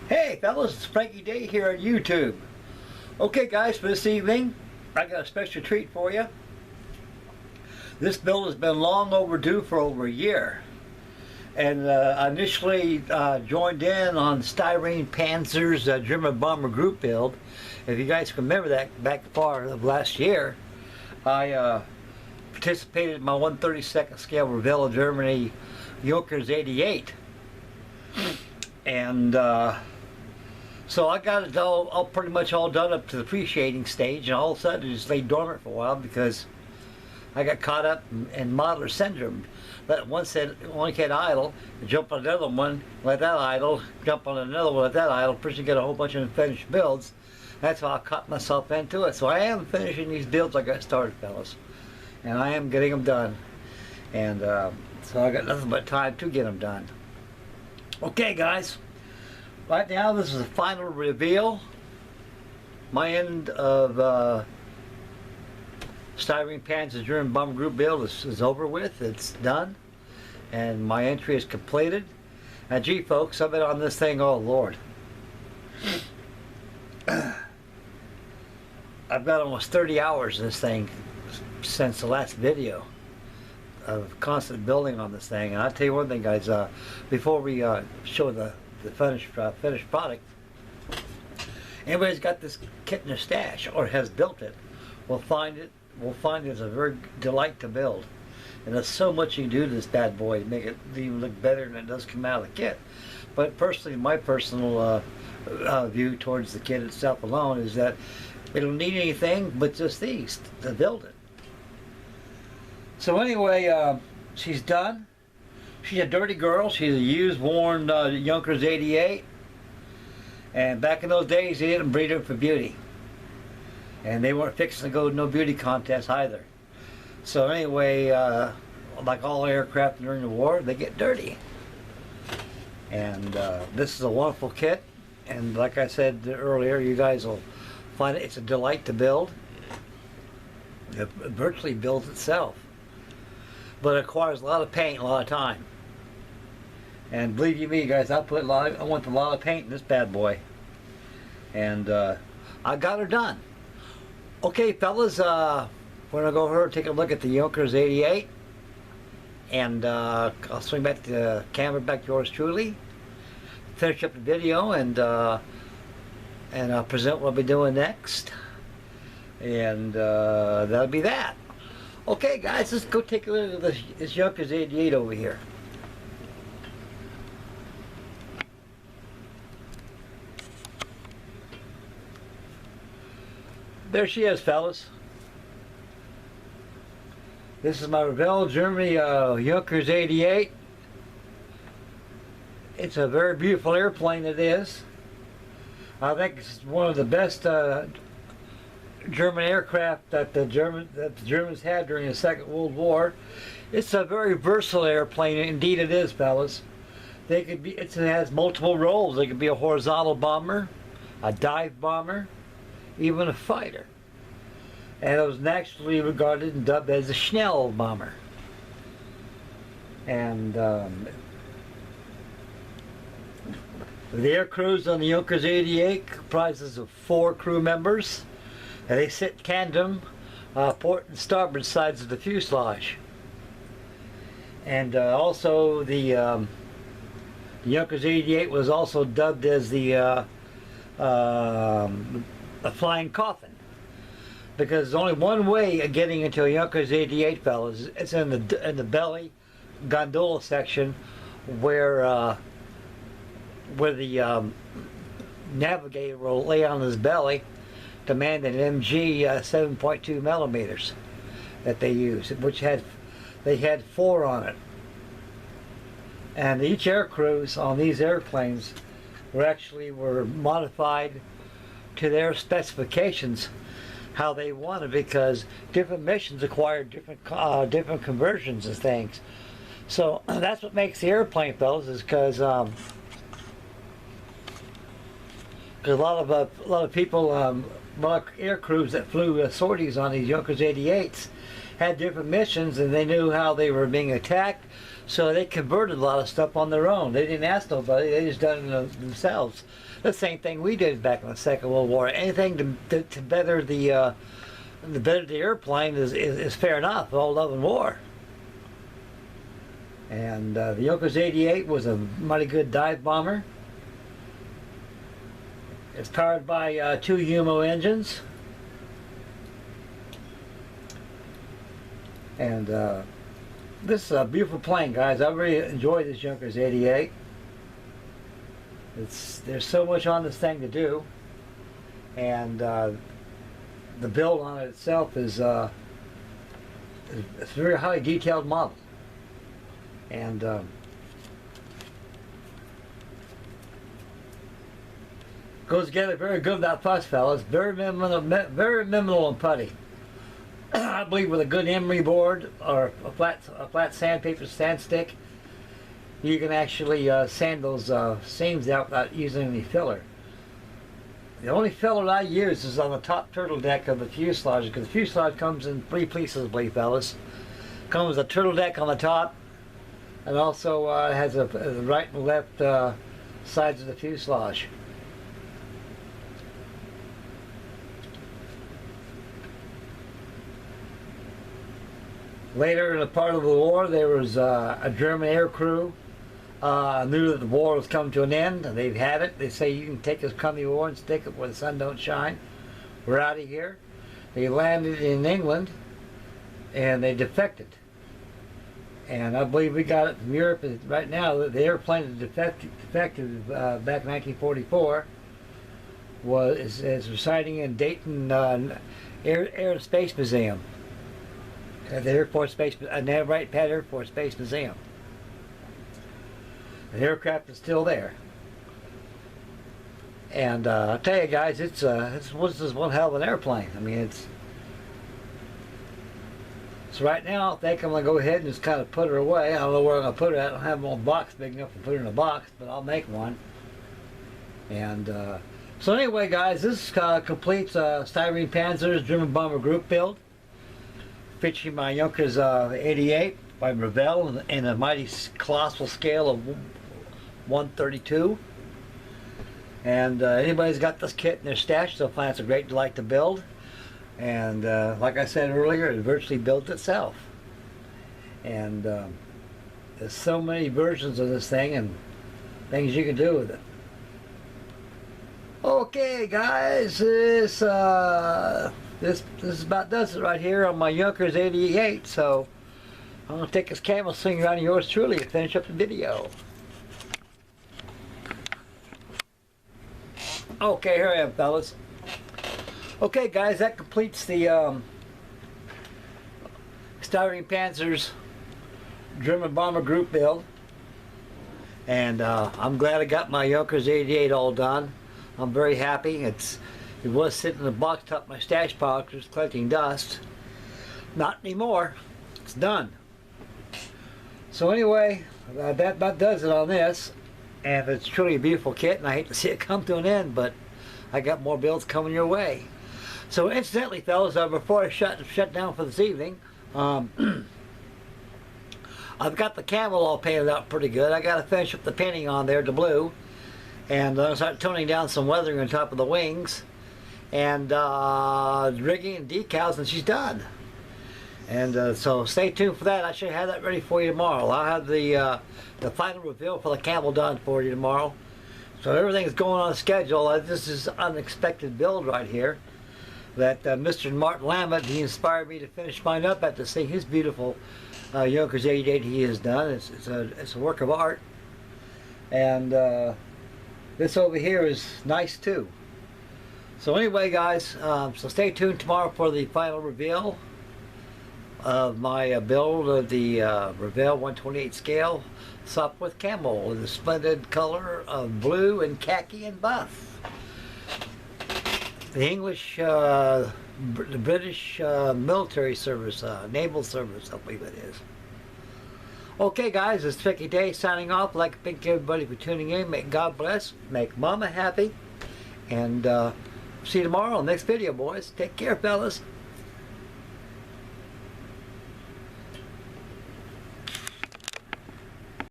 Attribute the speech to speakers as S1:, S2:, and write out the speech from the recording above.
S1: Hey fellas, it's Frankie Day here on YouTube. Okay guys, for this evening, I got a special treat for you. This build has been long overdue for over a year. And I initially joined in on Styrenepanzers German bomber group build. If you guys can remember that back far of last year, I participated in my 1/32nd scale REVELL Germany JU-88. And so I got it all pretty much all done up to the pre-shading stage, and all of a sudden it just lay dormant for a while because I got caught up in modeler syndrome. Let one kid idle, jump on another one, let that idle, jump on another one, let that idle, pretty soon get a whole bunch of unfinished builds. That's how I caught myself into it. So I am finishing these builds I got started, fellas, and I am getting them done. And so I got nothing but time to get them done. Okay guys, right now this is the final reveal. My end of Styrenepanzers German bomber group build is over with. It's done, and my entry is completed. And gee folks, I've been on this thing, oh Lord, I've got almost 30 hours in this thing since the last video of constant building on this thing. And I'll tell you one thing guys, before we show the finished product, anybody's got this kit in their stash or has built it will find it's a very delight to build. And there's so much you can do to this bad boy to make it even look better than it does come out of the kit. But personally, my personal view towards the kit itself alone is that it don't need anything but just these to build it. So anyway, she's done. She's a dirty girl. She's a used, worn Junkers 88. And back in those days, they didn't breed her for beauty. And they weren't fixing to go to no beauty contest either. So anyway, like all aircraft during the war, they get dirty. And this is a wonderful kit. And like I said earlier, you guys will find it's a delight to build. It virtually builds itself. But it requires a lot of paint, a lot of time. And believe you me, guys, I went a lot of paint in this bad boy. And I got her done. Okay, fellas, we're gonna go over and take a look at the Junkers 88, and I'll swing back the camera back to yours truly, finish up the video, and I'll present what I'll be doing next, and that'll be that. Okay, guys, let's go take a look at this Junkers 88 over here. There she is, fellas. This is my REVELL Germany Junkers 88. It's a very beautiful airplane, it is. I think it's one of the best German aircraft that the Germans had during the Second World War. It's a very versatile airplane, indeed it is, fellas. It has multiple roles. It could be a horizontal bomber, a dive bomber, even a fighter. And it was naturally regarded and dubbed as a Schnell bomber. And the air crews on the Junkers 88 comprises of 4 crew members, and they sit tandem port and starboard sides of the fuselage. And also the Junkers 88 was also dubbed as the a flying coffin, because there's only one way of getting into a Junkers 88, fellas. It's in the belly gondola section, where the navigator will lay on his belly to man an MG 7.2 millimeters that they use, which they had 4 on it. And each air crews on these airplanes were modified to their specifications, how they wanted, because different missions require different conversions of things. So that's what makes the airplane, fellas, is because a lot of people, a lot of air crews that flew sorties on these Junkers 88s had different missions, and they knew how they were being attacked, So they converted a lot of stuff on their own. They didn't ask nobody. They just done it themselves. The same thing we did back in the Second World War. Anything to better the airplane is fair enough. All love and war. And the Yonkers 88 was a mighty good dive bomber. It's powered by 2 UMO engines. And this is a beautiful plane, guys. I really enjoyed this Yonkers 88. There's so much on this thing to do, and the build on it itself is it's a very highly detailed model, and goes together very good without fuss, fellas. Very minimal and putty. I believe with a good emery board or a flat sandpaper sand stick, you can actually sand those seams out without using any filler. The only filler I use is on the top turtle deck of the fuselage, because the fuselage comes in 3 pieces, I believe, fellas. Comes with a turtle deck on the top, and also has a right and left sides of the fuselage. Later in the part of the war, there was a German air crew knew that the war was coming to an end, and they've had it. They say, you can take this crummy war and stick it where the sun don't shine. We're out of here. They landed in England, and they defected. And I believe we got it from Europe. Right now, the airplane that defected back in 1944 is residing in Dayton Air and Space Museum. The Air Force Space, Wright Pat Air Force Space Museum. The aircraft is still there, and I'll tell you guys, it's one hell of an airplane. I mean, so right now I think I'm gonna go ahead and just kind of put her away. I don't know where I'm gonna put her at. I don't have my own box big enough to put her in a box, but I'll make one. And so anyway, guys, this completes Styrenepanzers German bomber group build, featuring my Yonkers 88 by REVELL in a mighty colossal scale of 1/32. And anybody's got this kit in their stash, they'll find it's a great delight to build. And like I said earlier, it virtually built itself. And there's so many versions of this thing and things you can do with it. Okay, guys, this about does it right here on my Yonkers 88. So I'm going to take this camera swing around yours truly and finish up the video. Okay, here I am, fellas. Okay, guys, that completes the Styrenepanzers German bomber group build. And I'm glad I got my Yonkers 88 all done. I'm very happy. It was sitting in the box top of my stash pile, just collecting dust. Not anymore. It's done. So anyway, that about does it on this. And it's truly a beautiful kit, and I hate to see it come to an end, but I got more builds coming your way. So incidentally, fellas, before I shut down for this evening, I've got the camel all painted up pretty good. I got to finish up the painting on there, the blue, and I'll start toning down some weathering on top of the wings, and rigging and decals, and she's done. And so stay tuned for that. I should have that ready for you tomorrow. I'll have the final reveal for the camel done for you tomorrow. So everything's going on schedule. This is an unexpected build right here that Mr. Martin Lamonts, he inspired me to finish mine up after seeing his beautiful Yonkers 88 he has done. It's a work of art. And this over here is nice too. So anyway, guys, so stay tuned tomorrow for the final reveal of my build of the REVELL 128 scale Sopwith Camel in the splendid color of blue and khaki and buff. The English, the British military service, naval service, I believe it is. Okay, guys, it's Frankie Day signing off. I'd like to thank everybody for tuning in. Make God bless, make Mama happy, and see you tomorrow on the next video, boys. Take care, fellas.